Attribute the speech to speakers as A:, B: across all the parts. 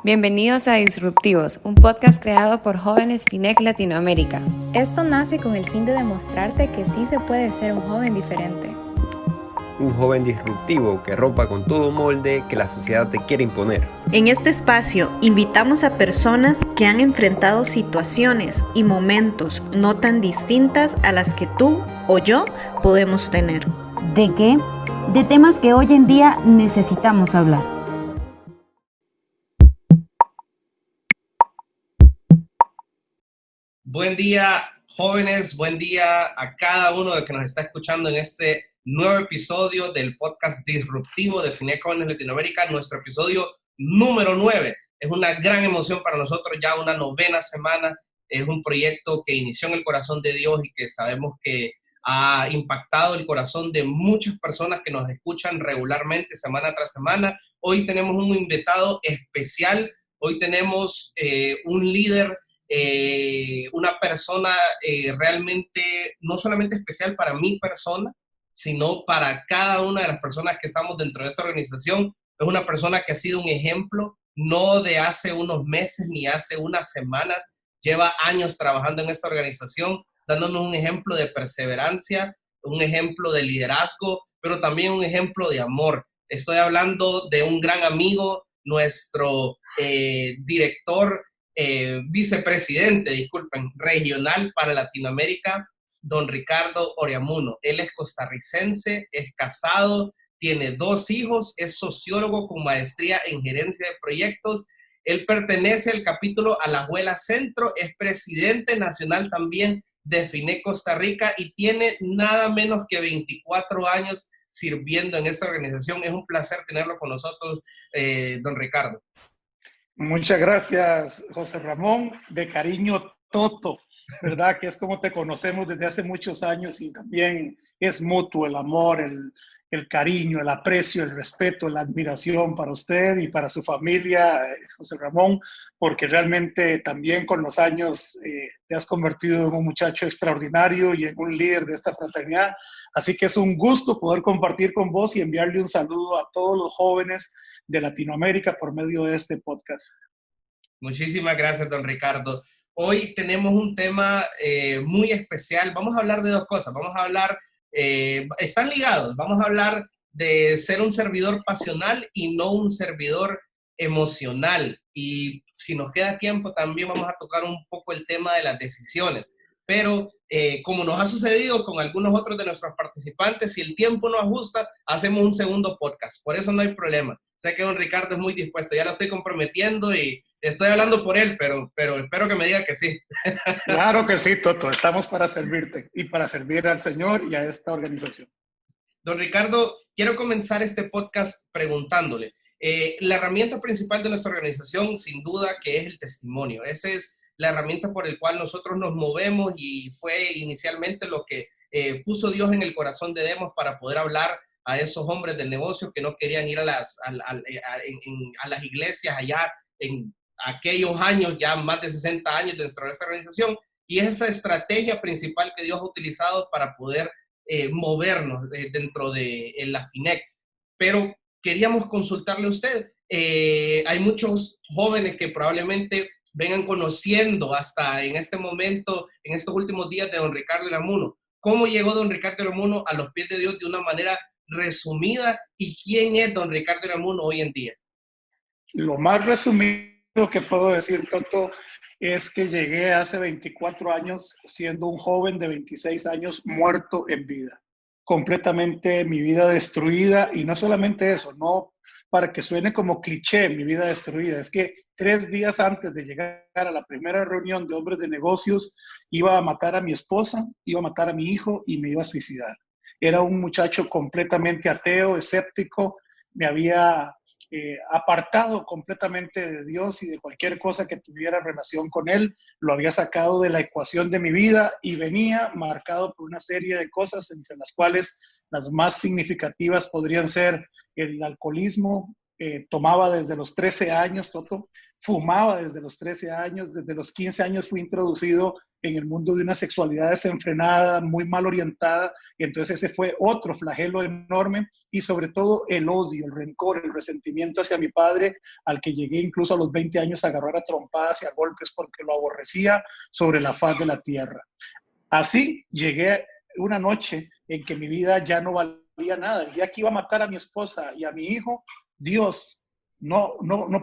A: Bienvenidos a Disruptivos, un podcast creado por jóvenes FINEC Latinoamérica.
B: Esto nace con el fin de demostrarte que sí se puede ser un joven diferente.
C: Un joven disruptivo que rompa con todo molde que la sociedad te quiere imponer.
D: En este espacio invitamos a personas que han enfrentado situaciones y momentos no tan distintas a las que tú o yo podemos tener.
E: ¿De qué? De temas que hoy en día necesitamos hablar.
F: Buen día, jóvenes, buen día a cada uno de que nos está escuchando en este nuevo episodio del podcast disruptivo de FINEC Jóvenes Latinoamérica, nuestro episodio número 9. Es una gran emoción para nosotros, ya una 9ª semana. Es un proyecto que inició en el corazón de Dios y que sabemos que ha impactado el corazón de muchas personas que nos escuchan regularmente, semana tras semana. Hoy tenemos un invitado especial, hoy tenemos un líder, una persona realmente no solamente especial para mi persona, sino para cada una de las personas que estamos dentro de esta organización. Es una persona que ha sido un ejemplo, no de hace unos meses ni hace unas semanas, lleva años trabajando en esta organización, dándonos un ejemplo de perseverancia, un ejemplo de liderazgo, pero también un ejemplo de amor. Estoy hablando de un gran amigo, nuestro director, vicepresidente, disculpen, regional para Latinoamérica, don Ricardo Oreamuno. Él es costarricense, es casado, tiene 2 hijos, es sociólogo con maestría en gerencia de proyectos. Él pertenece al capítulo Alajuela Centro, es presidente nacional también de FINEC Costa Rica y tiene nada menos que 24 años sirviendo en esta organización. Es un placer tenerlo con nosotros, don Ricardo.
G: Muchas gracias, José Ramón. De cariño, Toto, ¿verdad? Que es como te conocemos desde hace muchos años y también es mutuo el amor, el cariño, el aprecio, el respeto, la admiración para usted y para su familia, José Ramón, porque realmente también con los años te has convertido en un muchacho extraordinario y en un líder de esta fraternidad. Así que es un gusto poder compartir con vos y enviarle un saludo a todos los jóvenes de Latinoamérica por medio de este podcast.
F: Muchísimas gracias, don Ricardo. Hoy tenemos un tema muy especial. Vamos a hablar de 2 cosas. Vamos a hablar, están ligados. Vamos a hablar de ser un servidor pasional y no un servidor emocional. Y si nos queda tiempo, también vamos a tocar un poco el tema de las decisiones. Pero como nos ha sucedido con algunos otros de nuestros participantes, si el tiempo no ajusta, hacemos un segundo podcast. Por eso no hay problema. Sé que don Ricardo es muy dispuesto. Ya lo estoy comprometiendo y estoy hablando por él, pero espero que me diga que sí.
G: Claro que sí, Toto. Estamos para servirte y para servir al Señor y a esta organización.
F: Don Ricardo, quiero comenzar este podcast preguntándole. La herramienta principal de nuestra organización, sin duda, que es el testimonio. Esa es la herramienta por la cual nosotros nos movemos y fue inicialmente lo que puso Dios en el corazón de Demos para poder hablar a esos hombres del negocio que no querían ir a las iglesias allá en aquellos años, ya más de 60 años dentro de esta organización, y es esa estrategia principal que Dios ha utilizado para poder movernos dentro de la FINEC. Pero queríamos consultarle a usted. Hay muchos jóvenes que probablemente vengan conociendo hasta en este momento, en estos últimos días de don Ricardo Oreamuno. ¿Cómo llegó don Ricardo Oreamuno a los pies de Dios de una manera resumida? ¿Y quién es don Ricardo Oreamuno hoy en día?
G: Lo más resumido que puedo decir, Toto, es que llegué hace 24 años siendo un joven de 26 años muerto en vida. Completamente mi vida destruida, y no solamente eso, no para que suene como cliché, mi vida destruida, es que 3 días antes de llegar a la primera reunión de hombres de negocios, iba a matar a mi esposa, iba a matar a mi hijo y me iba a suicidar. Era un muchacho completamente ateo, escéptico, me había apartado completamente de Dios y de cualquier cosa que tuviera relación con Él, lo había sacado de la ecuación de mi vida y venía marcado por una serie de cosas, entre las cuales las más significativas podrían ser el alcoholismo. Tomaba desde los 13 años, Toto, fumaba desde los 13 años, desde los 15 años fui introducido en el mundo de una sexualidad desenfrenada, muy mal orientada. Y entonces ese fue otro flagelo enorme, y sobre todo el odio, el rencor, el resentimiento hacia mi padre, al que llegué incluso a los 20 años a agarrar a trompadas y a golpes porque lo aborrecía sobre la faz de la tierra. Así llegué una noche en que mi vida ya no valía nada. El día que iba a matar a mi esposa y a mi hijo, Dios, no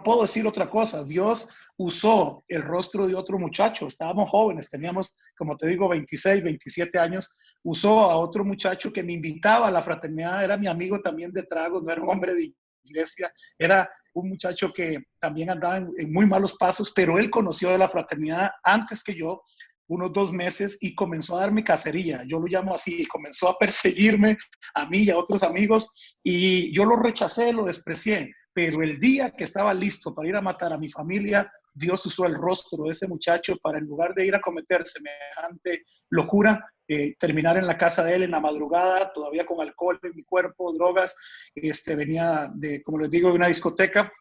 G: puedo decir otra cosa, Dios usó el rostro de otro muchacho. Estábamos jóvenes, teníamos, como te digo, 26, 27 años. Usó a otro muchacho que me invitaba a la fraternidad, era mi amigo también de tragos, no era un hombre de iglesia, era un muchacho que también andaba en muy malos pasos, pero él conoció de la fraternidad antes que yo, unos 2 meses, y comenzó a darme cacería, yo lo llamo así, y comenzó a perseguirme a mí y a otros amigos, y yo lo rechacé, lo desprecié, pero el día que estaba listo para ir a matar a mi familia, Dios usó el rostro de ese muchacho para, en lugar de ir a cometer semejante locura, terminar en la casa de él en la madrugada, todavía con alcohol en mi cuerpo, drogas. Venía de, como les digo, de una discoteca,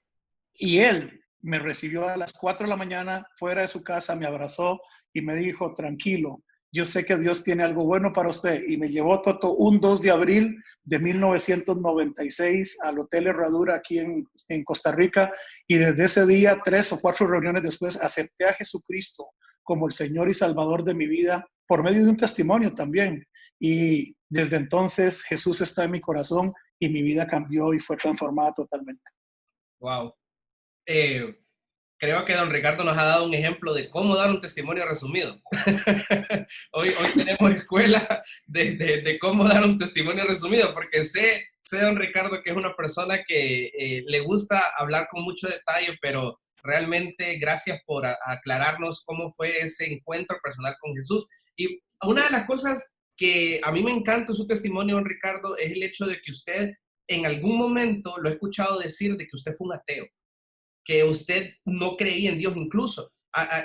G: y él me recibió a las 4 de la mañana fuera de su casa, me abrazó y me dijo: tranquilo, yo sé que Dios tiene algo bueno para usted. Y me llevó, Toto, un 2 de abril de 1996 al Hotel Herradura aquí en Costa Rica, y desde ese día, 3 o 4 reuniones después, acepté a Jesucristo como el Señor y Salvador de mi vida, por medio de un testimonio también. Y desde entonces Jesús está en mi corazón y mi vida cambió y fue transformada totalmente.
F: Wow. Creo que don Ricardo nos ha dado un ejemplo de cómo dar un testimonio resumido. hoy tenemos escuela de cómo dar un testimonio resumido, porque sé don Ricardo que es una persona que le gusta hablar con mucho detalle, pero realmente gracias por aclararnos cómo fue ese encuentro personal con Jesús. Y una de las cosas que a mí me encanta de su testimonio, don Ricardo, es el hecho de que usted en algún momento lo he escuchado decir de que usted fue un ateo, que usted no creía en Dios. Incluso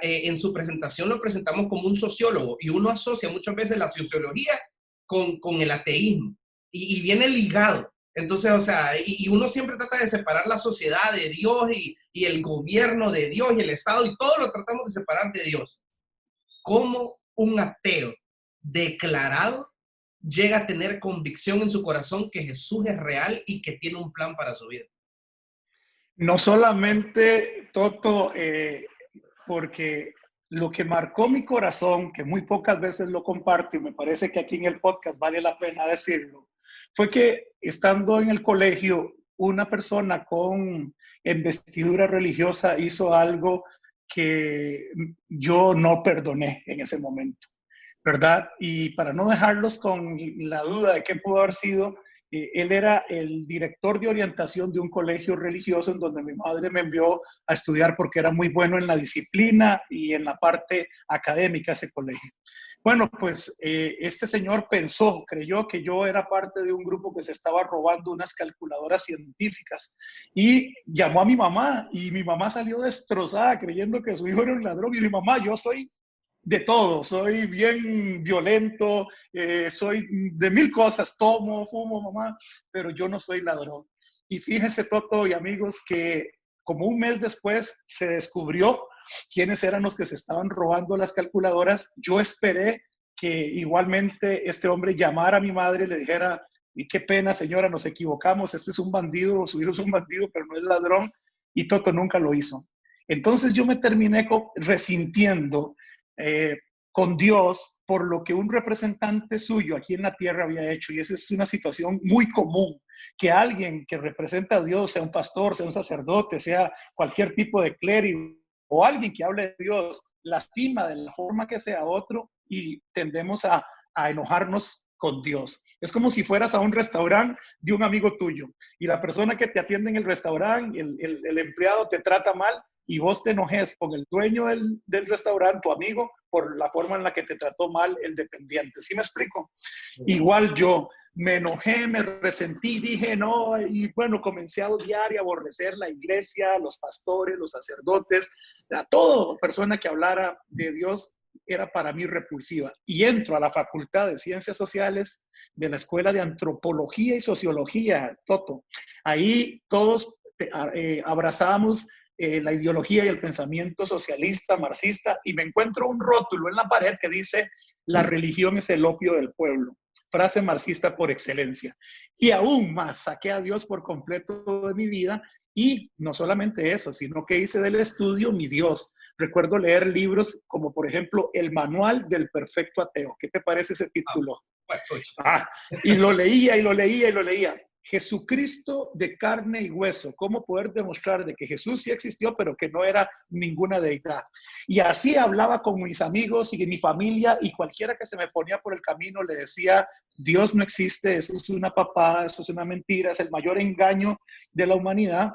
F: en su presentación lo presentamos como un sociólogo, y uno asocia muchas veces la sociología con el ateísmo, y viene ligado. Entonces, o sea, y uno siempre trata de separar la sociedad de Dios y el gobierno de Dios y el Estado, y todo lo tratamos de separar de Dios. ¿Cómo un ateo declarado llega a tener convicción en su corazón que Jesús es real y que tiene un plan para su vida?
G: No solamente, Toto, porque lo que marcó mi corazón, que muy pocas veces lo comparto y me parece que aquí en el podcast vale la pena decirlo, fue que estando en el colegio, una persona en vestidura religiosa hizo algo que yo no perdoné en ese momento, ¿verdad? Y para no dejarlos con la duda de qué pudo haber sido, él era el director de orientación de un colegio religioso en donde mi madre me envió a estudiar porque era muy bueno en la disciplina y en la parte académica de ese colegio. Bueno, pues este señor creyó que yo era parte de un grupo que se estaba robando unas calculadoras científicas, y llamó a mi mamá, y mi mamá salió destrozada creyendo que su hijo era un ladrón. Y mi mamá: yo soy de todo, soy bien violento, soy de 1000 cosas, tomo, fumo, mamá, pero yo no soy ladrón. Y fíjense, Toto y amigos, que como un mes después se descubrió quiénes eran los que se estaban robando las calculadoras. Yo esperé que igualmente este hombre llamara a mi madre y le dijera: y qué pena, señora, nos equivocamos, este es un bandido, su hijo es un bandido, pero no es ladrón. Y Toto nunca lo hizo. Entonces yo me terminé resintiendo con Dios por lo que un representante suyo aquí en la tierra había hecho. Y esa es una situación muy común, que alguien que representa a Dios, sea un pastor, sea un sacerdote, sea cualquier tipo de clérigo, o alguien que hable de Dios, lastima de la forma que sea a otro, y tendemos a enojarnos con Dios. Es como si fueras a un restaurante de un amigo tuyo y la persona que te atiende en el restaurante, el empleado, te trata mal, y vos te enojes con el dueño del restaurante, tu amigo, por la forma en la que te trató mal el dependiente. ¿Sí me explico? Igual yo me enojé, me resentí, dije no, y bueno, comencé a odiar y a aborrecer la iglesia, los pastores, los sacerdotes, a toda persona que hablara de Dios era para mí repulsiva. Y entro a la Facultad de Ciencias Sociales de la Escuela de Antropología y Sociología, Toto. Ahí todos abrazábamos la ideología y el pensamiento socialista, marxista, y me encuentro un rótulo en la pared que dice: la religión es el opio del pueblo. Frase marxista por excelencia. Y aún más, saqué a Dios por completo de mi vida, y no solamente eso, sino que hice del estudio mi Dios. Recuerdo leer libros como, por ejemplo, El Manual del Perfecto Ateo. ¿Qué te parece ese título? Y lo leía y lo leía y lo leía. Jesucristo de carne y hueso, cómo poder demostrar de que Jesús sí existió, pero que no era ninguna deidad. Y así hablaba con mis amigos y mi familia, y cualquiera que se me ponía por el camino le decía: Dios no existe, eso es una papada, eso es una mentira, es el mayor engaño de la humanidad.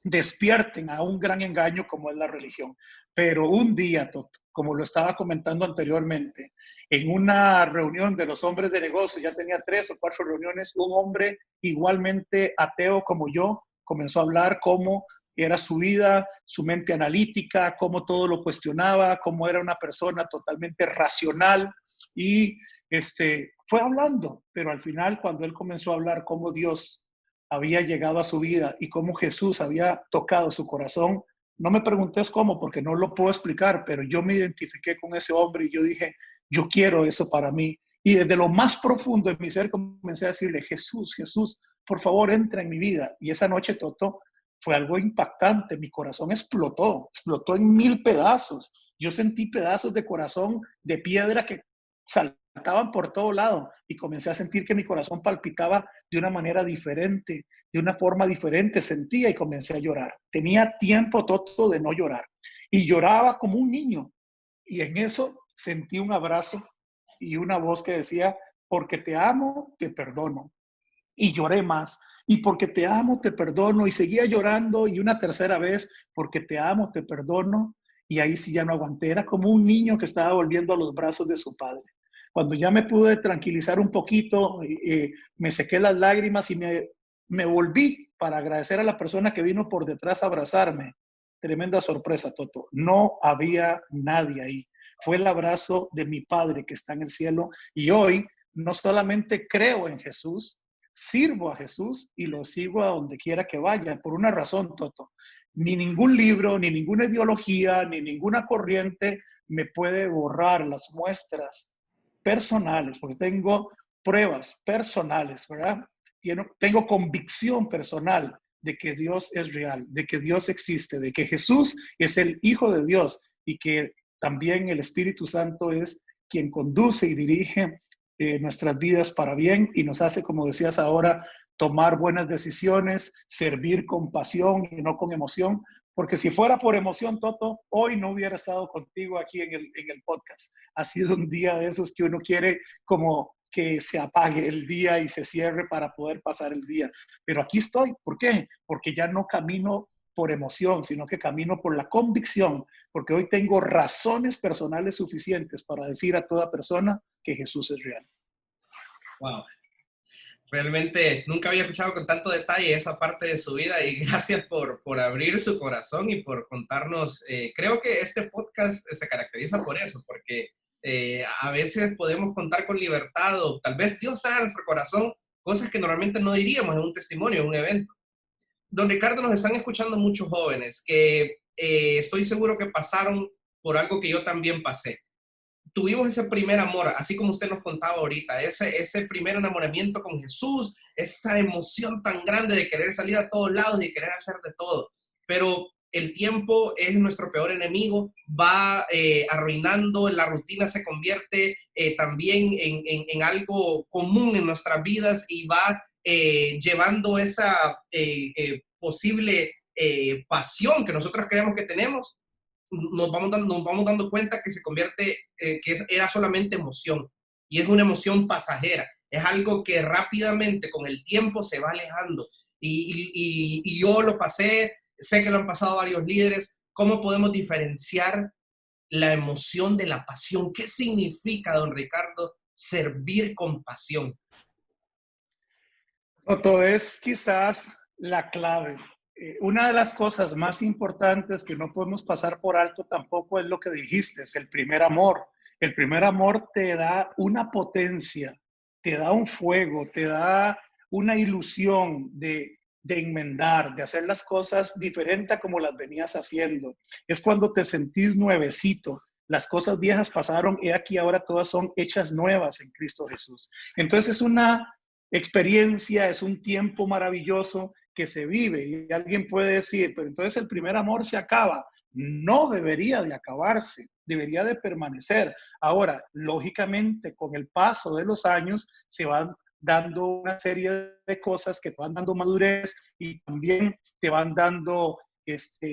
G: Despierten a un gran engaño como es la religión. Pero un día, como lo estaba comentando anteriormente, en una reunión de los hombres de negocio, ya tenía 3 o 4 reuniones, un hombre igualmente ateo como yo comenzó a hablar cómo era su vida, su mente analítica, cómo todo lo cuestionaba, cómo era una persona totalmente racional, y fue hablando, pero al final, cuando él comenzó a hablar cómo Dios había llegado a su vida y cómo Jesús había tocado su corazón, no me preguntes cómo, porque no lo puedo explicar, pero yo me identifiqué con ese hombre y yo dije: yo quiero eso para mí. Y desde lo más profundo de mi ser comencé a decirle: Jesús, Jesús, por favor, entra en mi vida. Y esa noche, Toto, fue algo impactante. Mi corazón explotó en 1000 pedazos. Yo sentí pedazos de corazón de piedra que saltaban por todo lado, y comencé a sentir que mi corazón palpitaba de una manera diferente, de una forma diferente. Sentía y comencé a llorar. Tenía tiempo, Toto, de no llorar, y lloraba como un niño. Y en eso sentí un abrazo y una voz que decía: porque te amo, te perdono. Y lloré más. Y porque te amo, te perdono. Y seguía llorando, y una tercera vez: porque te amo, te perdono. Y ahí sí ya no aguanté. Era como un niño que estaba volviendo a los brazos de su padre. Cuando ya me pude tranquilizar un poquito, me sequé las lágrimas y me volví para agradecer a la persona que vino por detrás a abrazarme. Tremenda sorpresa, Toto. No había nadie ahí. Fue el abrazo de mi Padre que está en el cielo, y hoy no solamente creo en Jesús, sirvo a Jesús y lo sigo a donde quiera que vaya, por una razón, Toto. Ni ningún libro, ni ninguna ideología, ni ninguna corriente me puede borrar las muestras personales, porque tengo pruebas personales, ¿verdad? Tengo convicción personal de que Dios es real, de que Dios existe, de que Jesús es el Hijo de Dios, y que también el Espíritu Santo es quien conduce y dirige nuestras vidas para bien, y nos hace, como decías ahora, tomar buenas decisiones, servir con pasión y no con emoción. Porque si fuera por emoción, Toto, hoy no hubiera estado contigo aquí en el podcast. Ha sido un día de esos que uno quiere como que se apague el día y se cierre para poder pasar el día. Pero aquí estoy. ¿Por qué? Porque ya no camino por emoción, sino que camino por la convicción, porque hoy tengo razones personales suficientes para decir a toda persona que Jesús es real.
F: Wow. Realmente nunca había escuchado con tanto detalle esa parte de su vida, y gracias por abrir su corazón y por contarnos. Creo que este podcast se caracteriza por eso, porque a veces podemos contar con libertad, o tal vez Dios está en nuestro corazón cosas que normalmente no diríamos en un testimonio, en un evento. Don Ricardo, nos están escuchando muchos jóvenes que estoy seguro que pasaron por algo que yo también pasé. Tuvimos ese primer amor, así como usted nos contaba ahorita, ese primer enamoramiento con Jesús, esa emoción tan grande de querer salir a todos lados y de querer hacer de todo. Pero el tiempo es nuestro peor enemigo, va arruinando, la rutina se convierte también en algo común en nuestras vidas, y va llevando esa posible pasión que nosotros creemos que tenemos. Nos vamos dando cuenta que se convierte, era solamente emoción, y es una emoción pasajera, es algo que rápidamente con el tiempo se va alejando, y yo lo pasé, sé que lo han pasado varios líderes. ¿Cómo podemos diferenciar la emoción de la pasión? ¿Qué significa, don Ricardo, servir con pasión?
G: Toto, es quizás la clave. Una de las cosas más importantes que no podemos pasar por alto tampoco es lo que dijiste, es el primer amor. El primer amor te da una potencia, te da un fuego, te da una ilusión de de enmendar, de hacer las cosas diferentes a como las venías haciendo. Es cuando te sentís nuevecito. Las cosas viejas pasaron y aquí ahora todas son hechas nuevas en Cristo Jesús. Entonces es una experiencia, es un tiempo maravilloso que se vive. Y alguien puede decir, pero entonces el primer amor se acaba. No debería de acabarse, debería de permanecer. Ahora, lógicamente, con el paso de los años se van dando una serie de cosas que te van dando madurez y también te van dando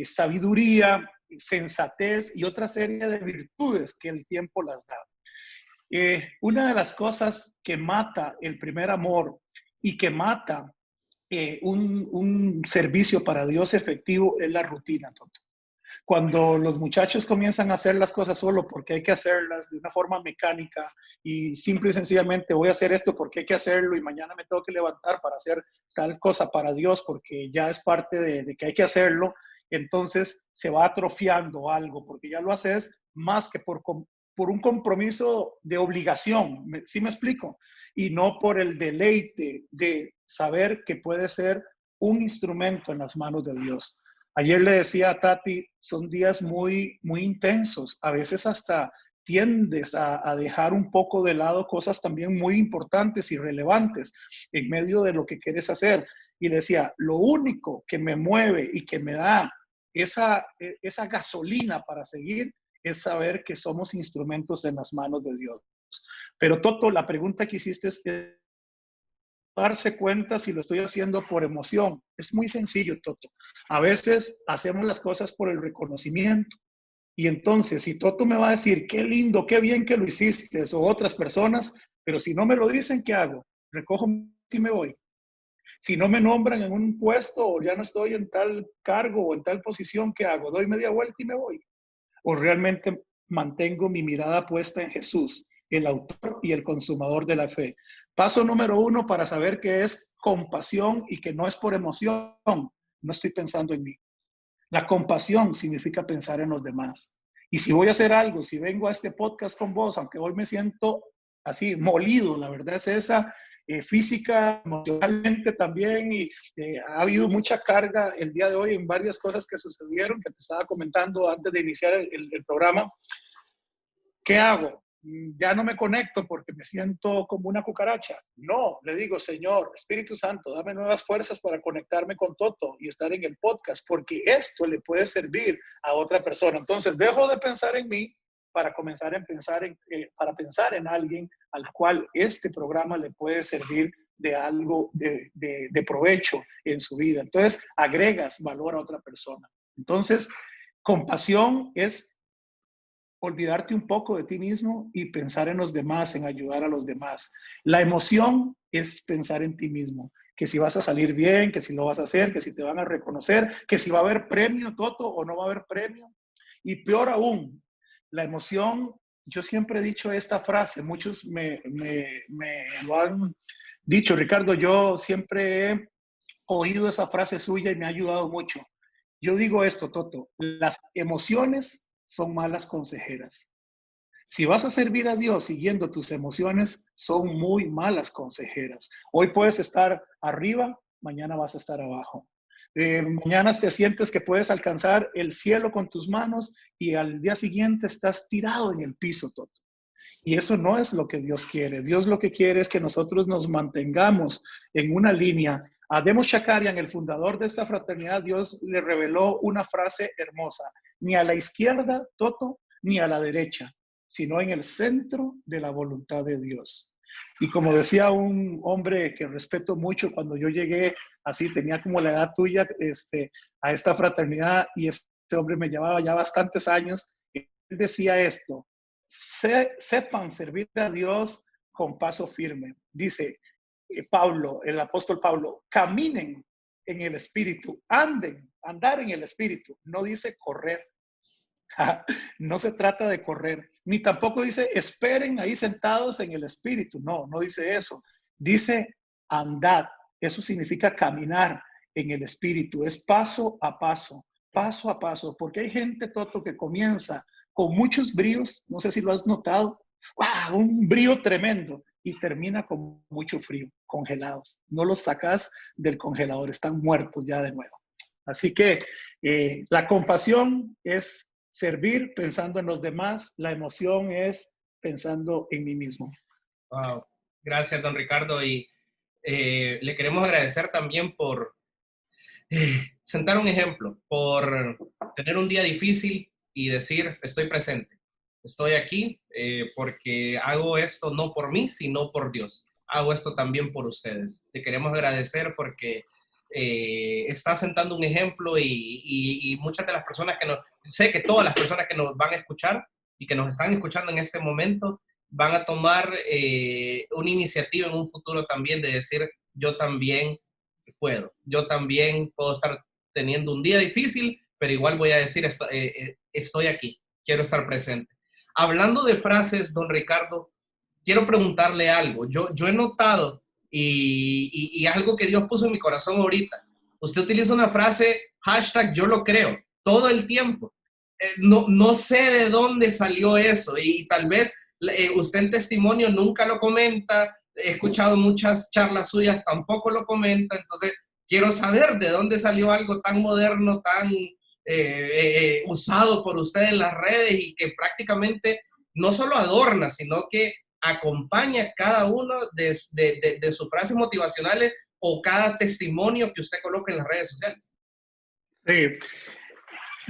G: sabiduría, sensatez y otra serie de virtudes que el tiempo las da. Una de las cosas que mata el primer amor y que mata un servicio para Dios efectivo es la rutina, Toto. Cuando los muchachos comienzan a hacer las cosas solo porque hay que hacerlas de una forma mecánica y simple y sencillamente voy a hacer esto porque hay que hacerlo y mañana me tengo que levantar para hacer tal cosa para Dios porque ya es parte de que hay que hacerlo, entonces se va atrofiando algo porque ya lo haces más que por un compromiso de obligación, ¿sí me explico? Y no por el deleite de saber que puede ser un instrumento en las manos de Dios. Ayer le decía a Tati, son días muy, muy intensos. A veces hasta tiendes a dejar un poco de lado cosas también muy importantes y relevantes en medio de lo que quieres hacer. Y le decía, lo único que me mueve y que me da esa gasolina para seguir es saber que somos instrumentos en las manos de Dios. Pero Toto, la pregunta que hiciste es darse cuenta si lo estoy haciendo por emoción. Es muy sencillo, Toto. A veces hacemos las cosas por el reconocimiento. Y entonces, si Toto me va a decir, qué lindo, qué bien que lo hiciste, o otras personas, pero si no me lo dicen, ¿qué hago? Recojo y me voy. Si no me nombran en un puesto o ya no estoy en tal cargo o en tal posición, ¿qué hago? Doy media vuelta y me voy. O realmente mantengo mi mirada puesta en Jesús, el autor y el consumador de la fe. Paso número 1 para saber que es compasión y que no es por emoción. No estoy pensando en mí. La compasión significa pensar en los demás. Y si voy a hacer algo, si vengo a este podcast con vos, aunque hoy me siento así molido, la verdad es esa, física, emocionalmente también, y ha habido mucha carga el día de hoy en varias cosas que sucedieron, que te estaba comentando antes de iniciar el programa. ¿Qué hago? Ya no me conecto porque me siento como una cucaracha. No, le digo, Señor, Espíritu Santo, dame nuevas fuerzas para conectarme con Toto y estar en el podcast, porque esto le puede servir a otra persona. Entonces, dejo de pensar en mí para comenzar a pensar en alguien al cual este programa le puede servir de algo de provecho en su vida. Entonces, agregas valor a otra persona. Entonces, compasión es olvidarte un poco de ti mismo y pensar en los demás, en ayudar a los demás. La emoción es pensar en ti mismo, que si vas a salir bien, que si lo vas a hacer, que si te van a reconocer, que si va a haber premio, Toto, o no va a haber premio. Y peor aún, la emoción, yo siempre he dicho esta frase, muchos me lo han dicho, Ricardo, yo siempre he oído esa frase suya y me ha ayudado mucho. Yo digo esto, Toto, las emociones son malas consejeras. Si vas a servir a Dios siguiendo tus emociones, son muy malas consejeras. Hoy puedes estar arriba, mañana vas a estar abajo. Mañana te sientes que puedes alcanzar el cielo con tus manos y al día siguiente estás tirado en el piso, Toto. Y eso no es lo que Dios quiere. Dios lo que quiere es que nosotros nos mantengamos en una línea. A Demos Shakarian, el fundador de esta fraternidad, Dios le reveló una frase hermosa. Ni a la izquierda, Toto, ni a la derecha, sino en el centro de la voluntad de Dios. Y como decía un hombre que respeto mucho, cuando yo llegué, así tenía como la edad tuya, a esta fraternidad, y este hombre me llevaba ya bastantes años, él decía esto: sepan servir a Dios con paso firme. Dice Pablo, el apóstol Pablo, caminen en el Espíritu, andar en el Espíritu. No dice correr. No se trata de correr, ni tampoco dice esperen ahí sentados en el Espíritu. No, no dice eso. Dice andad. Eso significa caminar en el Espíritu. Es paso a paso, porque hay gente, Toto, que comienza con muchos bríos, no sé si lo has notado, ¡wow! Un brío tremendo, y termina con mucho frío. congelados. No los sacas del congelador, están muertos ya de nuevo. Así que la compasión es servir pensando en los demás, la emoción es pensando en mí mismo.
F: Wow. Gracias, don Ricardo. Y le queremos agradecer también por sentar un ejemplo, por tener un día difícil y decir, estoy presente. Estoy aquí porque hago esto no por mí, sino por Dios. Hago esto también por ustedes. Le queremos agradecer porque está sentando un ejemplo y muchas de las personas sé que todas las personas que nos van a escuchar y que nos están escuchando en este momento van a tomar una iniciativa en un futuro también de decir, yo también puedo estar teniendo un día difícil, pero igual voy a decir, estoy aquí, quiero estar presente. Hablando de frases, don Ricardo, quiero preguntarle algo. Yo he notado y algo que Dios puso en mi corazón ahorita. Usted utiliza una frase, hashtag yo lo creo, todo el tiempo. No sé de dónde salió eso y tal vez usted en testimonio nunca lo comenta. He escuchado muchas charlas suyas, tampoco lo comenta. Entonces, quiero saber de dónde salió algo tan moderno, tan usado por usted en las redes y que prácticamente no solo adorna, sino que acompaña cada uno de sus frases motivacionales o cada testimonio que usted coloca en las redes sociales.
G: Sí.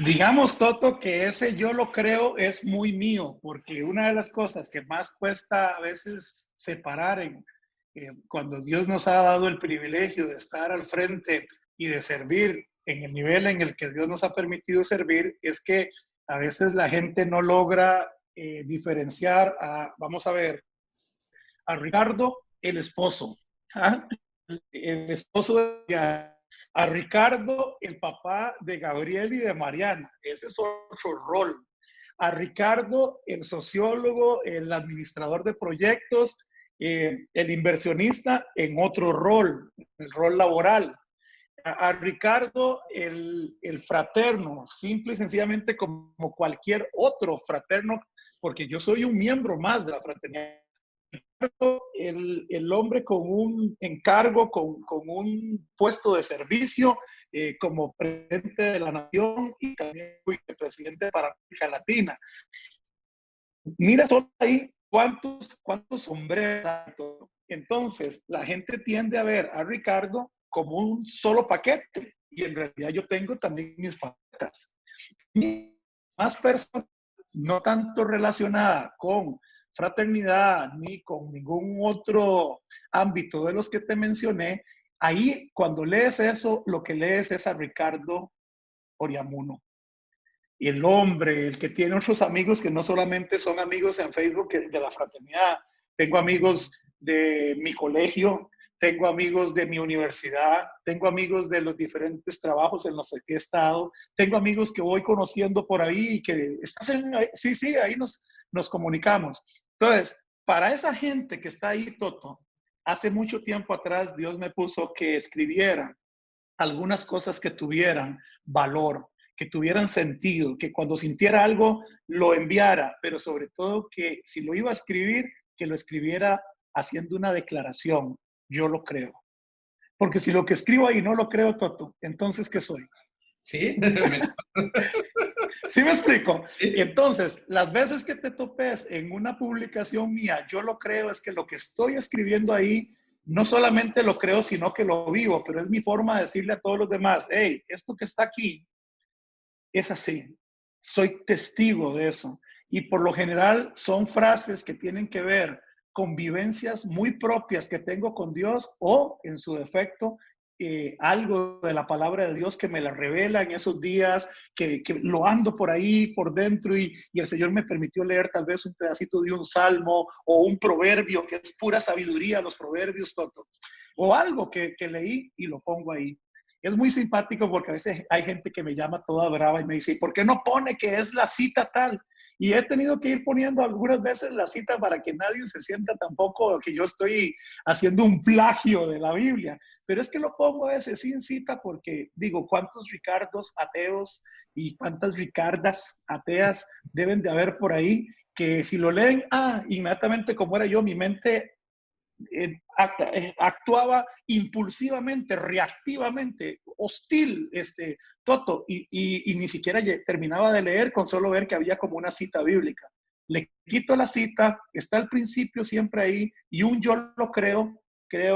G: Digamos, Toto, que ese yo lo creo es muy mío, porque una de las cosas que más cuesta a veces separar cuando Dios nos ha dado el privilegio de estar al frente y de servir en el nivel en el que Dios nos ha permitido servir, es que a veces la gente no logra diferenciar vamos a ver, a Ricardo, el esposo, ¿ah? El esposo de a Ricardo, el papá de Gabriel y de Mariana. Ese es otro rol. A Ricardo, el sociólogo, el administrador de proyectos, el inversionista en otro rol, el rol laboral. A Ricardo, el fraterno, simple y sencillamente como cualquier otro fraterno, porque yo soy un miembro más de la fraternidad. El hombre con un encargo, con un puesto de servicio como presidente de la nación y también vicepresidente para América Latina. Mira solo ahí cuántos sombreros hay. Entonces, la gente tiende a ver a Ricardo como un solo paquete y en realidad yo tengo también mis facetas. Más personas, no tanto relacionada con fraternidad ni con ningún otro ámbito de los que te mencioné, ahí cuando lees eso, lo que lees es a Ricardo Oriamuno. Y el hombre, el que tiene otros amigos que no solamente son amigos en Facebook de la fraternidad. Tengo amigos de mi colegio, tengo amigos de mi universidad, tengo amigos de los diferentes trabajos en los que he estado, tengo amigos que voy conociendo por ahí y que sí, ahí nos comunicamos. Entonces, para esa gente que está ahí, Toto, hace mucho tiempo atrás Dios me puso que escribiera algunas cosas que tuvieran valor, que tuvieran sentido, que cuando sintiera algo lo enviara, pero sobre todo que si lo iba a escribir, que lo escribiera haciendo una declaración. Yo lo creo. Porque si lo que escribo ahí no lo creo, Toto, entonces, ¿qué soy?
F: ¿Sí?
G: ¿Sí me explico? Entonces, las veces que te topes en una publicación mía, yo lo creo, es que lo que estoy escribiendo ahí, no solamente lo creo, sino que lo vivo, pero es mi forma de decirle a todos los demás, hey, esto que está aquí es así. Soy testigo de eso. Y por lo general son frases que tienen que ver con vivencias muy propias que tengo con Dios o, en su defecto, algo de la palabra de Dios que me la revela en esos días, que lo ando por ahí, por dentro, y el Señor me permitió leer tal vez un pedacito de un salmo o un proverbio, que es pura sabiduría, los proverbios, Toto, o algo que leí y lo pongo ahí. Es muy simpático porque a veces hay gente que me llama toda brava y me dice, ¿por qué no pone que es la cita tal? Y he tenido que ir poniendo algunas veces la cita para que nadie se sienta tampoco que yo estoy haciendo un plagio de la Biblia. Pero es que lo pongo a veces sin cita porque digo, ¿cuántos Ricardos ateos y cuántas Ricardas ateas deben de haber por ahí? Que si lo leen, inmediatamente como era yo, mi mente actuaba impulsivamente, reactivamente, hostil, Toto, y ni siquiera terminaba de leer con solo ver que había como una cita bíblica. Le quito la cita, está al principio siempre ahí, y yo lo creo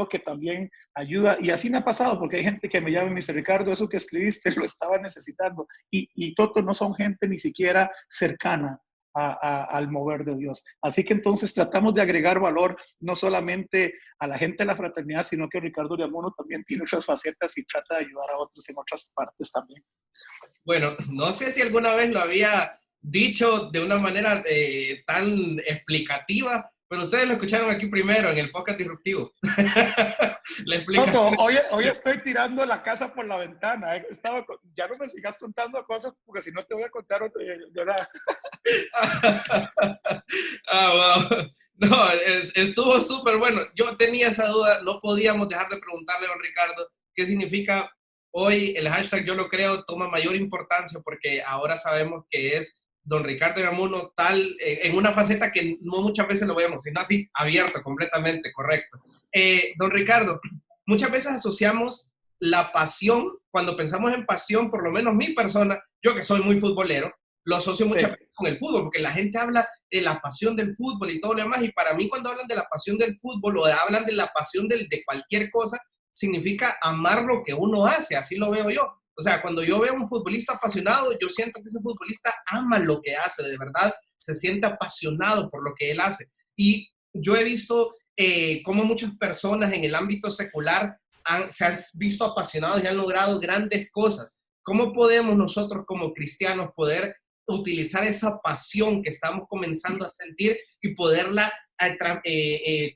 G: que también ayuda, y así me ha pasado, porque hay gente que me llama y me dice, Ricardo, eso que escribiste lo estaba necesitando, y Toto no son gente ni siquiera cercana al mover de Dios. Así que entonces tratamos de agregar valor no solamente a la gente de la fraternidad, sino que Ricardo Ureamuno también tiene otras facetas y trata de ayudar a otros en otras partes también.
F: Bueno, no sé si alguna vez lo había dicho de una manera tan explicativa, pero ustedes lo escucharon aquí primero en el podcast disruptivo. La explicación.
G: Toto, hoy estoy tirando la casa por la ventana. Ya no me sigas contando cosas porque si no te voy a contar ¿verdad?
F: Wow. No, estuvo súper bueno. Yo tenía esa duda, no podíamos dejar de preguntarle a don Ricardo qué significa hoy el hashtag Yo Lo Creo toma mayor importancia porque ahora sabemos que es don Ricardo Ureamuno tal, en una faceta que no muchas veces lo vemos, sino así, abierto, completamente, correcto. Don Ricardo, muchas veces asociamos la pasión, cuando pensamos en pasión, por lo menos mi persona, yo que soy muy futbolero, lo asocio muchas veces con el fútbol, porque la gente habla de la pasión del fútbol y todo lo demás, y para mí cuando hablan de la pasión del fútbol o hablan de la pasión de cualquier cosa, significa amar lo que uno hace, así lo veo yo. O sea, cuando yo veo a un futbolista apasionado, yo siento que ese futbolista ama lo que hace, de verdad, se siente apasionado por lo que él hace. Y yo he visto cómo muchas personas en el ámbito secular se han visto apasionados y han logrado grandes cosas. ¿Cómo podemos nosotros como cristianos poder utilizar esa pasión que estamos comenzando a sentir y poderla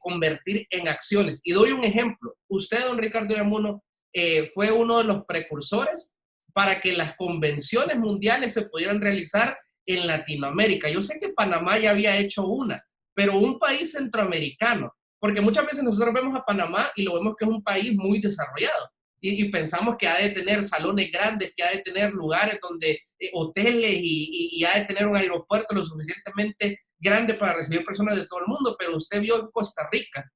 F: convertir en acciones? Y doy un ejemplo. Usted, don Ricardo Ureamuno, fue uno de los precursores para que las convenciones mundiales se pudieran realizar en Latinoamérica. Yo sé que Panamá ya había hecho una, pero un país centroamericano, porque muchas veces nosotros vemos a Panamá y lo vemos que es un país muy desarrollado y pensamos que ha de tener salones grandes, que ha de tener lugares donde hoteles y ha de tener un aeropuerto lo suficientemente grande para recibir personas de todo el mundo, pero usted vio en Costa Rica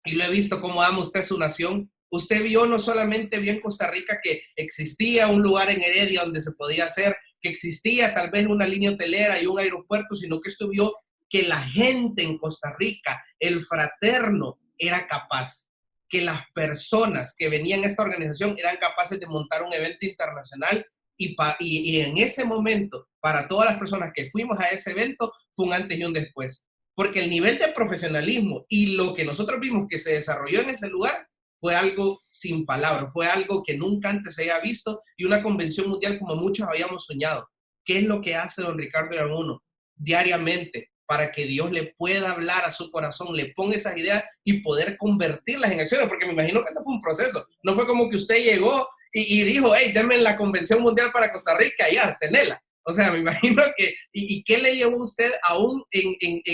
F: y lo he visto cómo ama usted su nación. Usted vio, no solamente vio en Costa Rica que existía un lugar en Heredia donde se podía hacer, que existía tal vez una línea hotelera y un aeropuerto, sino que usted vio que la gente en Costa Rica, el fraterno, era capaz, que las personas que venían a esta organización eran capaces de montar un evento internacional y en ese momento, para todas las personas que fuimos a ese evento, fue un antes y un después. Porque el nivel de profesionalismo y lo que nosotros vimos que se desarrolló en ese lugar fue algo sin palabras, fue algo que nunca antes se había visto y una convención mundial como muchos habíamos soñado. ¿Qué es lo que hace don Ricardo Ureamuno diariamente para que Dios le pueda hablar a su corazón, le ponga esas ideas y poder convertirlas en acciones? Porque me imagino que esto fue un proceso. No fue como que usted llegó y dijo, hey, denme la convención mundial para Costa Rica y ya, tenela. O sea, me imagino que, ¿y qué le llevó a usted aún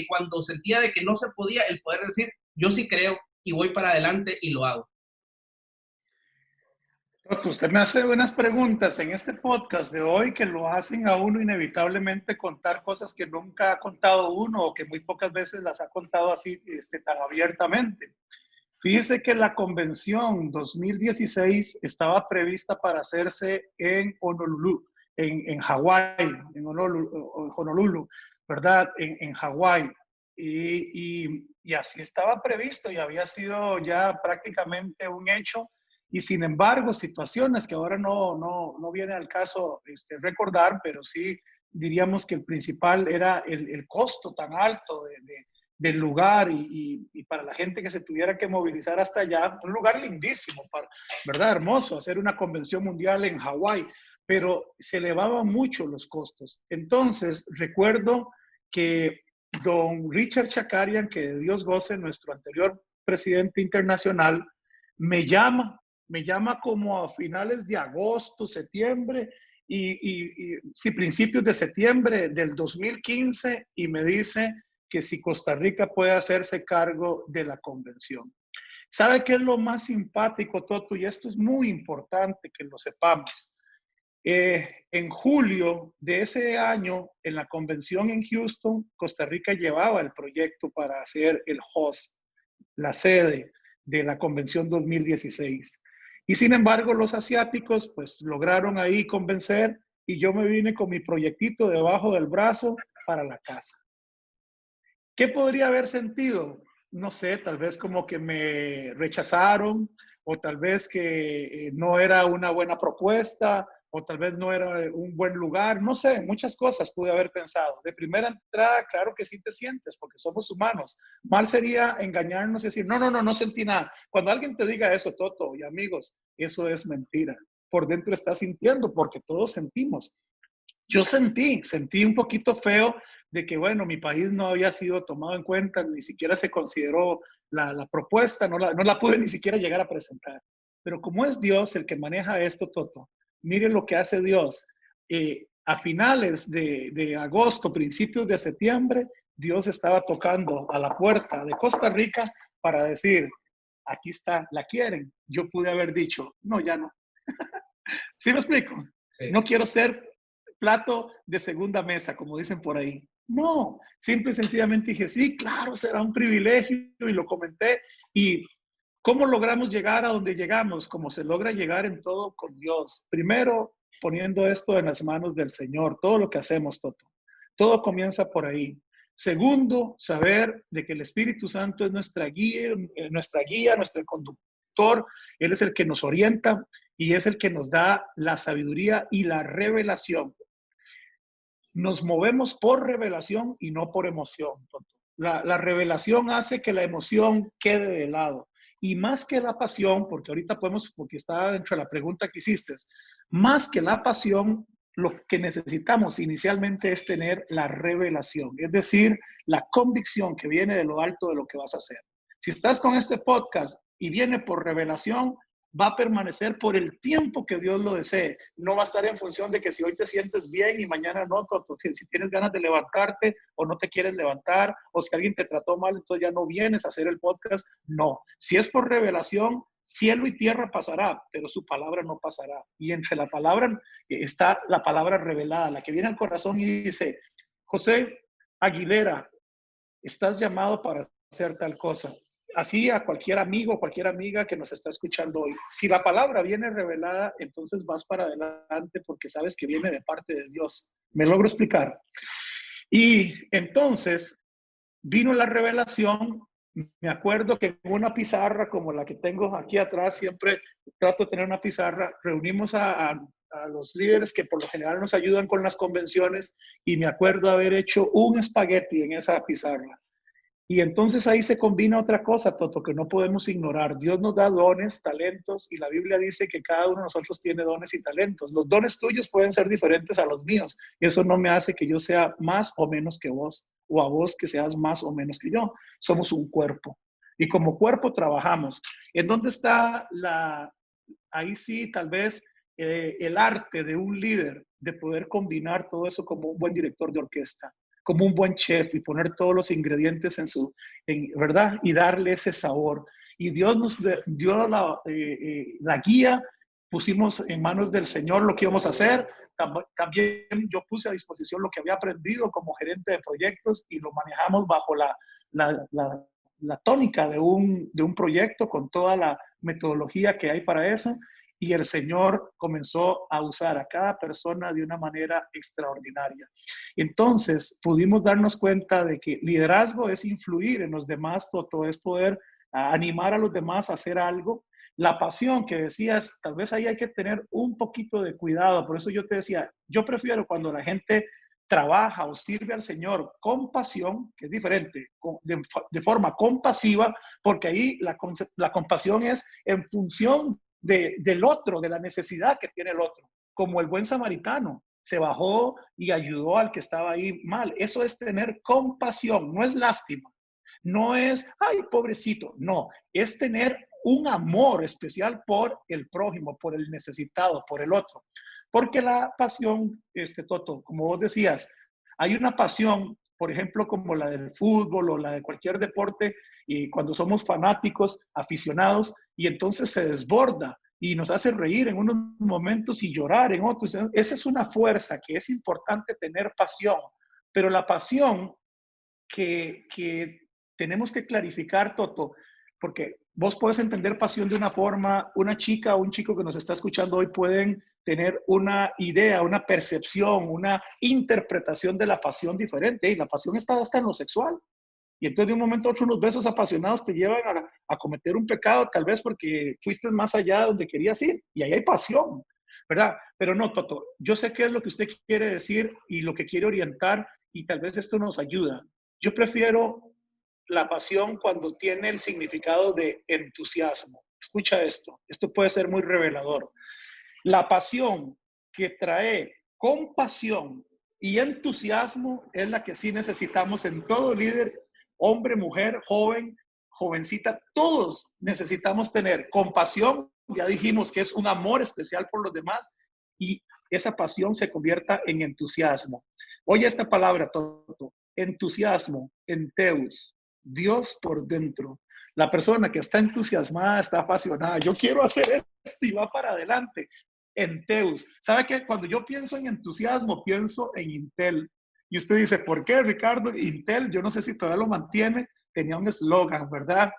F: cuando sentía de que no se podía, el poder decir, yo sí creo y voy para adelante y lo hago?
G: Usted me hace buenas preguntas en este podcast de hoy que lo hacen a uno inevitablemente contar cosas que nunca ha contado uno o que muy pocas veces las ha contado así tan abiertamente. Fíjese que la convención 2016 estaba prevista para hacerse en Honolulu, en Hawái, en Honolulu, ¿verdad? En Hawái. Y así estaba previsto y había sido ya prácticamente un hecho. Y sin embargo, situaciones que ahora no viene al caso recordar, pero sí diríamos que el principal era el costo tan alto del lugar y para la gente que se tuviera que movilizar hasta allá, un lugar lindísimo, ¿verdad? Hermoso, hacer una convención mundial en Hawái, pero se elevaban mucho los costos. Entonces, recuerdo que don Richard Chakarian, que de Dios goce, nuestro anterior presidente internacional, me llama como a finales de agosto, septiembre, sí, principios de septiembre del 2015, y me dice que si Costa Rica puede hacerse cargo de la convención. ¿Sabe qué es lo más simpático, Toto? Y esto es muy importante que lo sepamos. En julio de ese año, en la convención en Houston, Costa Rica llevaba el proyecto para hacer el host la sede de la Convención 2016. Y sin embargo, los asiáticos pues lograron ahí convencer y yo me vine con mi proyectito debajo del brazo para la casa. ¿Qué podría haber sentido? No sé, tal vez como que me rechazaron o tal vez que no era una buena propuesta o tal vez no era un buen lugar, no sé, muchas cosas pude haber pensado. De primera entrada, claro que sí te sientes porque somos humanos. Mal sería engañarnos y decir, no sentí nada. Cuando alguien te diga eso, Toto y amigos, eso es mentira. Por dentro estás sintiendo porque todos sentimos. Yo sentí un poquito feo de que, bueno, mi país no había sido tomado en cuenta, ni siquiera se consideró la propuesta, no la pude ni siquiera llegar a presentar. Pero como es Dios el que maneja esto, Toto, mire lo que hace Dios. A finales de agosto, principios de septiembre, Dios estaba tocando a la puerta de Costa Rica para decir, aquí está, ¿la quieren? Yo pude haber dicho, no, ya no. ¿Sí me explico? Sí. No quiero ser plato de segunda mesa, como dicen por ahí. No, simple y sencillamente dije, sí, claro, será un privilegio y lo comenté. ¿Y cómo logramos llegar a donde llegamos? Como se logra llegar en todo con Dios. Primero, poniendo esto en las manos del Señor, todo lo que hacemos, Toto. Todo comienza por ahí. Segundo, saber de que el Espíritu Santo es nuestra guía, nuestro conductor. Él es el que nos orienta y es el que nos da la sabiduría y la revelación. Nos movemos por revelación y no por emoción. La revelación hace que la emoción quede de lado. Y más que la pasión, porque ahorita porque está dentro de la pregunta que hiciste, más que la pasión, lo que necesitamos inicialmente es tener la revelación, es decir, la convicción que viene de lo alto de lo que vas a hacer. Si estás con este podcast y viene por revelación, va a permanecer por el tiempo que Dios lo desee. No va a estar en función de que si hoy te sientes bien y mañana no, si tienes ganas de levantarte o no te quieres levantar, o si alguien te trató mal, entonces ya no vienes a hacer el podcast. No, si es por revelación, cielo y tierra pasará, pero su palabra no pasará. Y entre la palabra está la palabra revelada, la que viene al corazón y dice, José Aguilera, estás llamado para hacer tal cosa. Así a cualquier amigo, cualquier amiga que nos está escuchando hoy. Si la palabra viene revelada, entonces vas para adelante porque sabes que viene de parte de Dios. ¿Me logro explicar? Y entonces vino la revelación. Me acuerdo que en una pizarra como la que tengo aquí atrás, siempre trato de tener una pizarra, reunimos a los líderes que por lo general nos ayudan con las convenciones y me acuerdo haber hecho un espagueti en esa pizarra. Y entonces ahí se combina otra cosa, Toto, que no podemos ignorar. Dios nos da dones, talentos, y la Biblia dice que cada uno de nosotros tiene dones y talentos. Los dones tuyos pueden ser diferentes a los míos, y eso no me hace que yo sea más o menos que vos, o a vos que seas más o menos que yo. Somos un cuerpo, y como cuerpo trabajamos. ¿En dónde está ahí sí, tal vez, el arte de un líder de poder combinar todo eso como un buen director de orquesta? Como un buen chef y poner todos los ingredientes ¿verdad? Y darle ese sabor. Y Dios nos dio la guía, pusimos en manos del Señor lo que íbamos a hacer. También yo puse a disposición lo que había aprendido como gerente de proyectos y lo manejamos bajo la tónica de un proyecto con toda la metodología que hay para eso. Y el Señor comenzó a usar a cada persona de una manera extraordinaria. Entonces, pudimos darnos cuenta de que liderazgo es influir en los demás, Toto, es poder animar a los demás a hacer algo. La pasión que decías, tal vez ahí hay que tener un poquito de cuidado. Por eso yo te decía, yo prefiero cuando la gente trabaja o sirve al Señor con pasión, que es diferente, de forma compasiva, porque ahí la compasión es en función del otro, de la necesidad que tiene el otro, como el buen samaritano se bajó y ayudó al que estaba ahí mal. Eso es tener compasión, no es lástima, no es, ay, pobrecito, no, es tener un amor especial por el prójimo, por el necesitado, por el otro. Porque la pasión, Toto, como vos decías, hay una pasión, por ejemplo, como la del fútbol o la de cualquier deporte, y cuando somos fanáticos, aficionados, y entonces se desborda y nos hace reír en unos momentos y llorar en otros. Esa es una fuerza que es importante tener pasión, pero la pasión que tenemos que clarificar, Toto, porque vos puedes entender pasión de una forma, una chica o un chico que nos está escuchando hoy pueden tener una idea, una percepción, una interpretación de la pasión diferente. Y la pasión está hasta en lo sexual. Y entonces de un momento a otro unos besos apasionados te llevan a cometer un pecado, tal vez porque fuiste más allá de donde querías ir. Y ahí hay pasión, ¿verdad? Pero no, Toto, yo sé qué es lo que usted quiere decir y lo que quiere orientar y tal vez esto nos ayuda. Yo prefiero la pasión cuando tiene el significado de entusiasmo. Escucha esto puede ser muy revelador. La pasión que trae compasión y entusiasmo es la que sí necesitamos en todo líder, hombre, mujer, joven, jovencita, todos necesitamos tener compasión. Ya dijimos que es un amor especial por los demás y esa pasión se convierta en entusiasmo. Oye esta palabra, Toto, entusiasmo, enteus, Dios por dentro. La persona que está entusiasmada, está apasionada. Yo quiero hacer esto y va para adelante. Enteus. ¿Sabe qué? Cuando yo pienso en entusiasmo, pienso en Intel. Y usted dice, ¿por qué, Ricardo? Intel, yo no sé si todavía lo mantiene, tenía un eslogan, ¿verdad?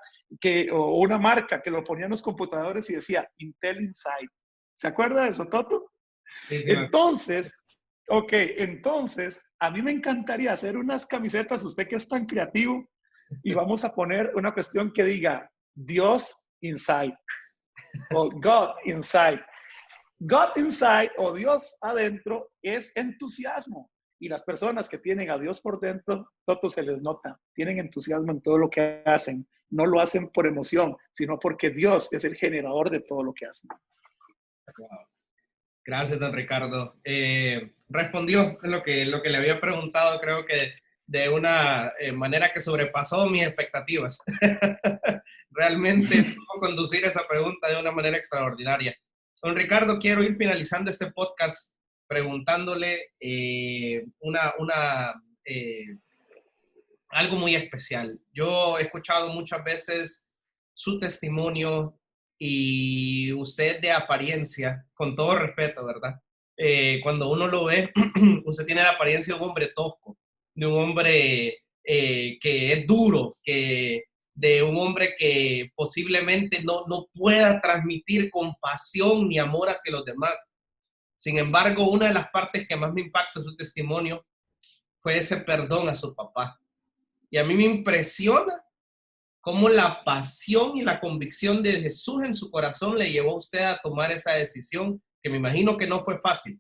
G: O una marca que lo ponía en los computadores y decía Intel Inside. ¿Se acuerda de eso, Toto?
F: Sí, sí.
G: Entonces, entonces, a mí me encantaría hacer unas camisetas, usted que es tan creativo, y vamos a poner una cuestión que diga Dios Inside o God Inside. God Inside o Dios adentro es entusiasmo. Y las personas que tienen a Dios por dentro, todo se les nota. Tienen entusiasmo en todo lo que hacen. No lo hacen por emoción, sino porque Dios es el generador de todo lo que hacen.
F: Wow. Gracias, don Ricardo. Respondió lo que le había preguntado, creo que de una manera que sobrepasó mis expectativas. Realmente puedo conducir esa pregunta de una manera extraordinaria. Don Ricardo, quiero ir finalizando este podcast preguntándole algo muy especial. Yo he escuchado muchas veces su testimonio y usted de apariencia, con todo respeto, ¿verdad? Cuando uno lo ve, usted tiene la apariencia de un hombre tosco, de un hombre que es duro, de un hombre que posiblemente no pueda transmitir compasión ni amor hacia los demás. Sin embargo, una de las partes que más me impactó en su testimonio fue ese perdón a su papá. Y a mí me impresiona cómo la pasión y la convicción de Jesús en su corazón le llevó a usted a tomar esa decisión, que me imagino que no fue fácil.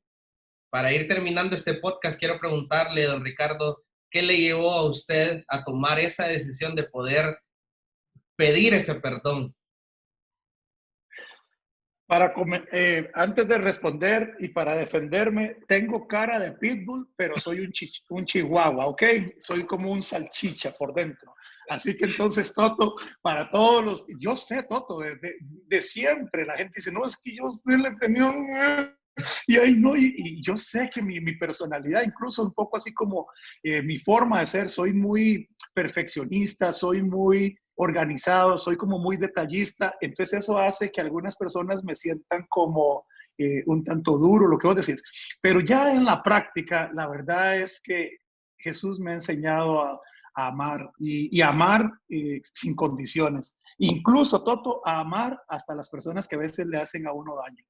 F: Para ir terminando este podcast, quiero preguntarle, don Ricardo, ¿qué le llevó a usted a tomar esa decisión de poder pedir ese perdón?
G: Antes de responder y para defenderme, tengo cara de pitbull, pero soy un chihuahua, ¿ok? Soy como un salchicha por dentro. Así que entonces, Toto, para todos yo sé, Toto, de siempre la gente dice, no, es que yo le tenía un... Y ahí no, y yo sé que mi personalidad, incluso un poco así como mi forma de ser, soy muy perfeccionista, soy muy organizado, soy como muy detallista, entonces eso hace que algunas personas me sientan como un tanto duro, lo que vos decís. Pero ya en la práctica, la verdad es que Jesús me ha enseñado a amar y amar sin condiciones. Incluso, Toto, a amar hasta las personas que a veces le hacen a uno daño.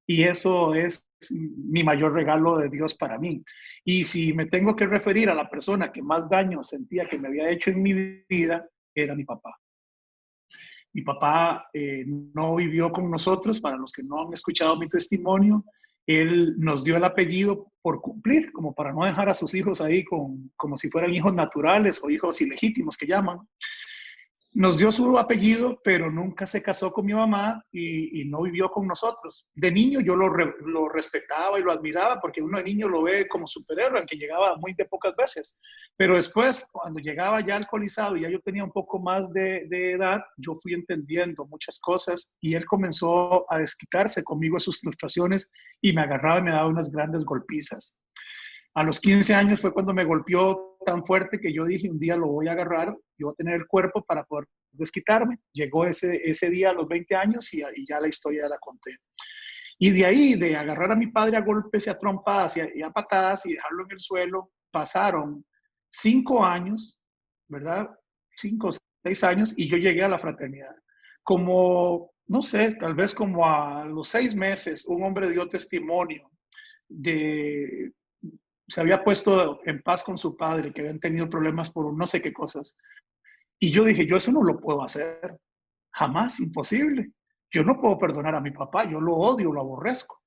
G: Y eso es mi mayor regalo de Dios para mí. Y si me tengo que referir a la persona que más daño sentía que me había hecho en mi vida, era mi papá. Mi papá no vivió con nosotros, para los que no han escuchado mi testimonio. Él nos dio el apellido por cumplir, como para no dejar a sus hijos ahí como si fueran hijos naturales o hijos ilegítimos que llaman. Nos dio su apellido, pero nunca se casó con mi mamá y no vivió con nosotros. De niño yo lo respetaba y lo admiraba porque uno de niño lo ve como superhéroe, aunque llegaba muy de pocas veces. Pero después, cuando llegaba ya alcoholizado y ya yo tenía un poco más de edad, yo fui entendiendo muchas cosas y él comenzó a desquitarse conmigo de sus frustraciones y me agarraba y me daba unas grandes golpizas. A los 15 años fue cuando me golpeó tan fuerte que yo dije, un día lo voy a agarrar, yo voy a tener el cuerpo para poder desquitarme. Llegó ese día a los 20 años y ya la historia la conté. Y de ahí, de agarrar a mi padre a golpes y a trompadas y a patadas y dejarlo en el suelo, pasaron 5 años, ¿verdad? 5 o 6 años y yo llegué a la fraternidad. Como, no sé, tal vez como a los 6 meses, un hombre dio testimonio se había puesto en paz con su padre, que habían tenido problemas por no sé qué cosas. Y yo dije, yo eso no lo puedo hacer. Jamás, imposible. Yo no puedo perdonar a mi papá, yo lo odio, lo aborrezco.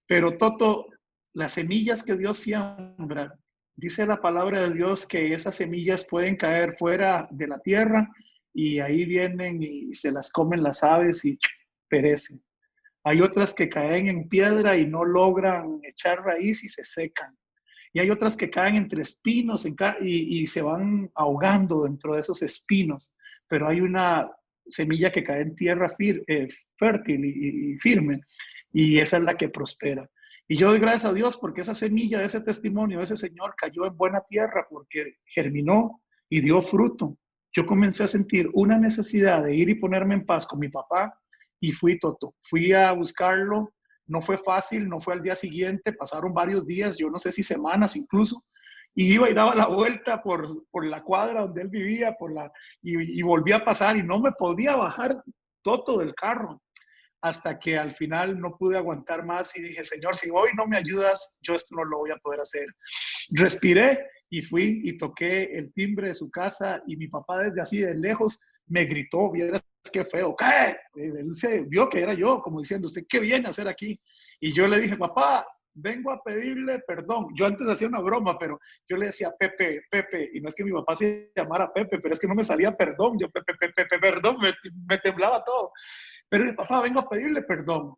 G: Pero Toto, las semillas que Dios siembra, dice la palabra de Dios que esas semillas pueden caer fuera de la tierra y ahí vienen y se las comen las aves y perecen. Hay otras que caen en piedra y no logran echar raíz y se secan. Y hay otras que caen entre espinos y se van ahogando dentro de esos espinos. Pero hay una semilla que cae en tierra fértil y firme, y esa es la que prospera. Y yo doy gracias a Dios porque esa semilla de ese testimonio de ese señor cayó en buena tierra porque germinó y dio fruto. Yo comencé a sentir una necesidad de ir y ponerme en paz con mi papá y fui a buscarlo. No fue fácil, no fue al día siguiente, pasaron varios días, yo no sé si semanas incluso, y iba y daba la vuelta por la cuadra donde él vivía, y volvía a pasar y no me podía bajar Toto del carro, hasta que al final no pude aguantar más y dije, Señor, si hoy no me ayudas, yo esto no lo voy a poder hacer. Respiré y fui y toqué el timbre de su casa y mi papá desde así de lejos me gritó, vieras qué feo, ¿qué? Él se vio que era yo, como diciendo, ¿usted qué viene a hacer aquí? Y yo le dije, papá, vengo a pedirle perdón. Yo antes hacía una broma, pero yo le decía Pepe, y no es que mi papá se llamara Pepe, pero es que no me salía perdón, yo Pepe, perdón, me temblaba todo. Pero dije, papá, vengo a pedirle perdón.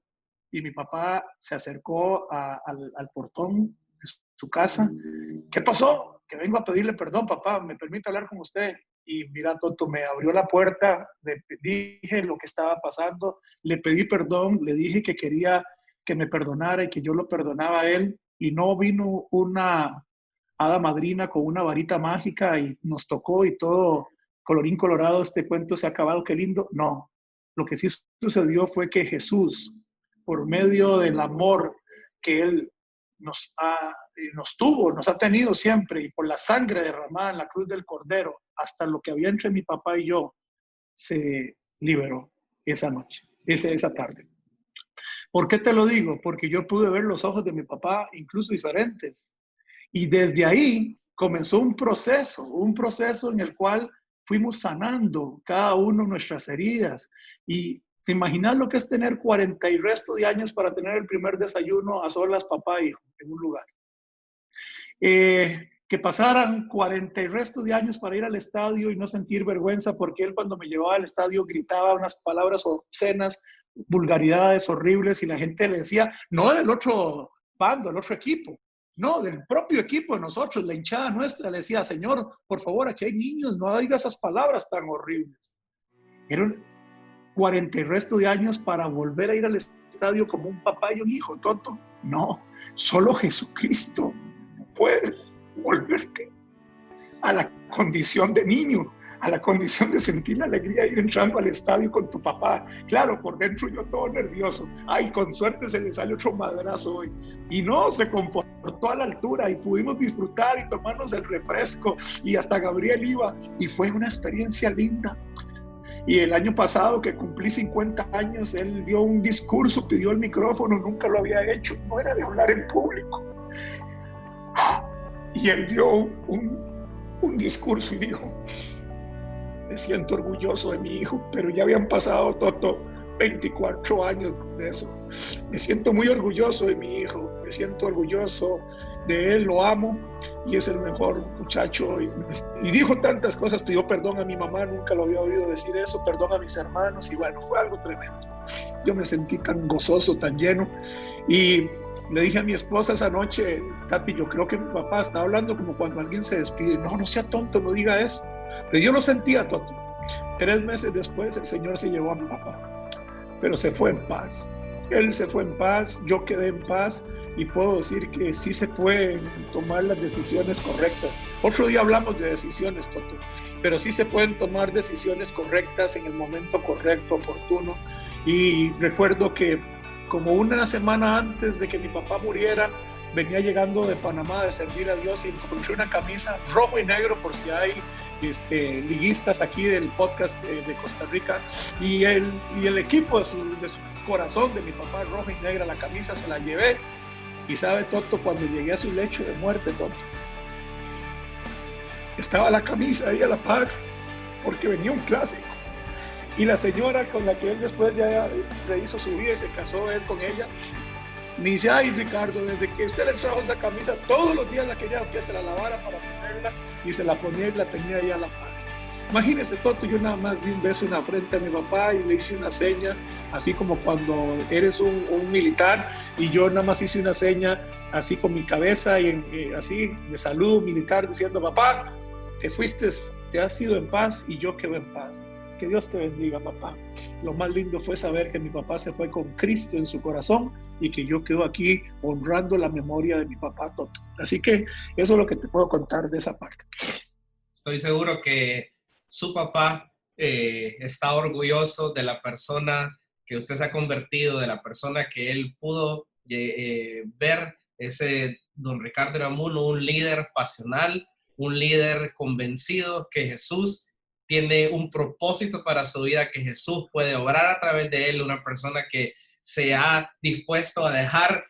G: Y mi papá se acercó al portón de su casa. ¿Qué pasó? Que vengo a pedirle perdón, papá, ¿me permite hablar con usted? Y mira, Toto, me abrió la puerta, le dije lo que estaba pasando, le pedí perdón, le dije que quería que me perdonara y que yo lo perdonaba a él, y no vino una hada madrina con una varita mágica y nos tocó y todo colorín colorado, este cuento se ha acabado, qué lindo. No, lo que sí sucedió fue que Jesús, por medio del amor que Él nos ha tenido siempre, y por la sangre derramada en la cruz del Cordero, hasta lo que había entre mi papá y yo, se liberó esa noche, esa tarde. ¿Por qué te lo digo? Porque yo pude ver los ojos de mi papá incluso diferentes. Y desde ahí comenzó un proceso en el cual fuimos sanando cada uno nuestras heridas. Y te imaginas lo que es tener 40 y resto de años para tener el primer desayuno a solas, papá e hijo, en un lugar. Que pasaran 40 y resto de años para ir al estadio y no sentir vergüenza, porque él cuando me llevaba al estadio gritaba unas palabras obscenas, vulgaridades horribles, y la gente le decía, no del otro bando, del otro equipo, no, del propio equipo de nosotros, la hinchada nuestra, le decía, Señor, por favor, aquí hay niños, no diga esas palabras tan horribles. Eran 40 y resto de años para volver a ir al estadio como un papá y un hijo, tonto. No, solo Jesucristo puede volverte a la condición de niño, a la condición de sentir la alegría de ir entrando al estadio con tu papá. Claro, por dentro yo todo nervioso. Ay, con suerte se le sale otro madrazo hoy. Y no, se comportó a la altura y pudimos disfrutar y tomarnos el refresco, y hasta Gabriel iba, y fue una experiencia linda. Y el año pasado, que cumplí 50 años, él dio un discurso, pidió el micrófono, nunca lo había hecho, no era de hablar en público. Y él dio un discurso y dijo, me siento orgulloso de mi hijo, pero ya habían pasado, Toto, 24 años de eso. Me siento muy orgulloso de mi hijo, me siento orgulloso de él, lo amo y es el mejor muchacho. Y dijo tantas cosas, pidió perdón a mi mamá, nunca lo había oído decir eso, perdón a mis hermanos, y bueno, fue algo tremendo. Yo me sentí tan gozoso, tan lleno, y le dije a mi esposa esa noche, Tati, yo creo que mi papá está hablando como cuando alguien se despide. No sea tonto, no diga eso. Pero yo lo sentía, Toto. 3 meses después el Señor se llevó a mi papá, pero se fue en paz. Él se fue en paz, yo quedé en paz, y puedo decir que sí se pueden tomar las decisiones correctas. Otro día hablamos de decisiones, Toto, pero sí se pueden tomar decisiones correctas en el momento correcto, oportuno. Y recuerdo que como una semana antes de que mi papá muriera, venía llegando de Panamá de servir a Dios y encontré una camisa rojo y negro, por si hay liguistas aquí del podcast de Costa Rica, y el equipo de su corazón de mi papá, rojo y negra, la camisa se la llevé. Y sabe, Toto, cuando llegué a su lecho de muerte, Toto, estaba la camisa ahí a la par, porque venía un clásico. Y la señora con la que él después ya rehizo su vida y se casó él con ella, me dice: ay, Ricardo, desde que usted le trajo esa camisa, todos los días la quería que se la lavara para ponerla, y se la ponía y la tenía ahí a la par. Imagínese, Toto, yo nada más di un beso en la frente a mi papá y le hice una seña, así como cuando eres un militar, y yo nada más hice una seña así con mi cabeza y así de saludo militar, diciendo: papá, te has ido en paz y yo quedo en paz. Que Dios te bendiga, papá. Lo más lindo fue saber que mi papá se fue con Cristo en su corazón y que yo quedo aquí honrando la memoria de mi papá, Toto. Así que eso es lo que te puedo contar de esa parte.
F: Estoy seguro que su papá está orgulloso de la persona que usted se ha convertido, de la persona que él pudo ver, ese don Ricardo Aramuno, un líder pasional, un líder convencido que Jesús tiene un propósito para su vida, que Jesús puede obrar a través de él, una persona que se ha dispuesto a dejar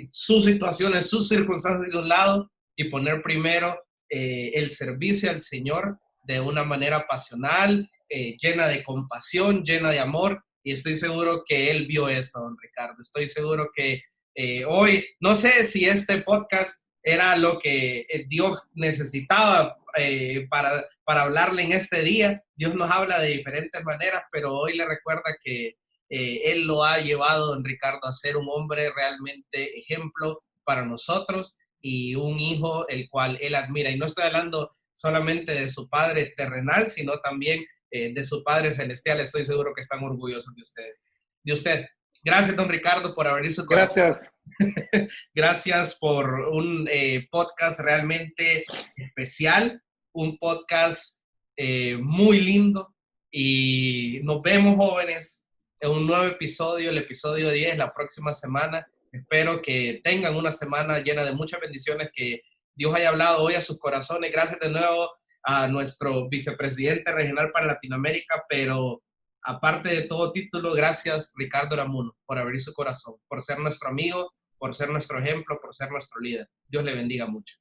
F: sus situaciones, sus circunstancias de un lado y poner primero el servicio al Señor de una manera pasional, llena de compasión, llena de amor, y estoy seguro que él vio eso, don Ricardo. Estoy seguro que hoy, no sé si este podcast era lo que Dios necesitaba para hablarle en este día. Dios nos habla de diferentes maneras, pero hoy le recuerda que Él lo ha llevado, don Ricardo, a ser un hombre realmente ejemplo para nosotros y un hijo el cual Él admira. Y no estoy hablando solamente de su padre terrenal, sino también de su Padre Celestial. Estoy seguro que están orgullosos de usted. Gracias, don Ricardo, por abrir su corazón.
G: Gracias.
F: Gracias por un podcast realmente especial, un podcast muy lindo, y nos vemos, jóvenes, en un nuevo episodio, el episodio 10, la próxima semana. Espero que tengan una semana llena de muchas bendiciones, que Dios haya hablado hoy a sus corazones. Gracias de nuevo a nuestro vicepresidente regional para Latinoamérica, pero aparte de todo título, gracias, Ricardo Aramuno, por abrir su corazón, por ser nuestro amigo, por ser nuestro ejemplo, por ser nuestro líder. Dios le bendiga mucho.